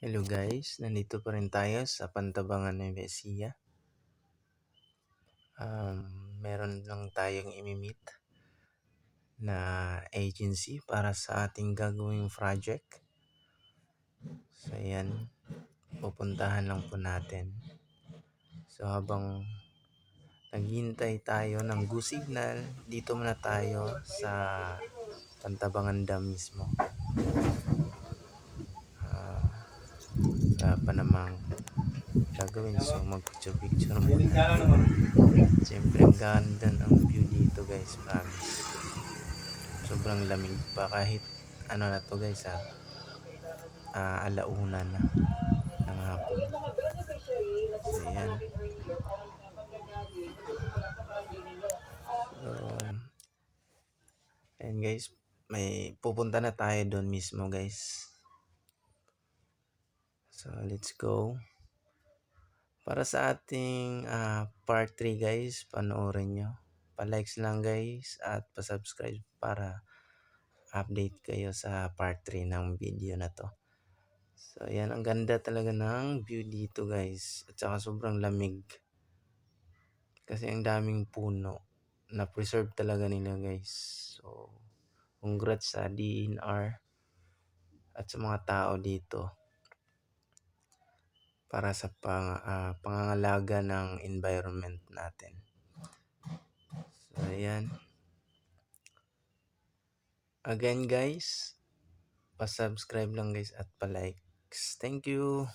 Hello guys, nandito pa rin tayo sa Pantabangan ng Ecija. Meron lang tayong imimit na agency para sa ating gagawing project. So yan, pupuntahan lang po natin. So habang naghihintay tayo ng go signal, dito muna tayo sa Pantabangan Dam mismo. Wala pa namang gagawin, so mag-picture muna. Siyempre ang ganda ng view dito guys, promise. Sobrang lamig pa kahit ano na to guys alauna na ng hapon. So yan. So, ayan guys, may pupunta na tayo doon mismo guys. So let's go. Para sa ating part 3 guys, panoorin nyo. Pa-likes lang guys at pa-subscribe para update kayo sa part 3 ng video na to. So yan, ang ganda talaga ng view dito guys. At saka sobrang lamig. Kasi ang daming puno na preserve talaga nila guys. So congrats sa DNR at sa mga tao dito para sa pangangalaga ng environment natin. So ayan. Again guys, pa-subscribe lang guys at pa-likes. Thank you.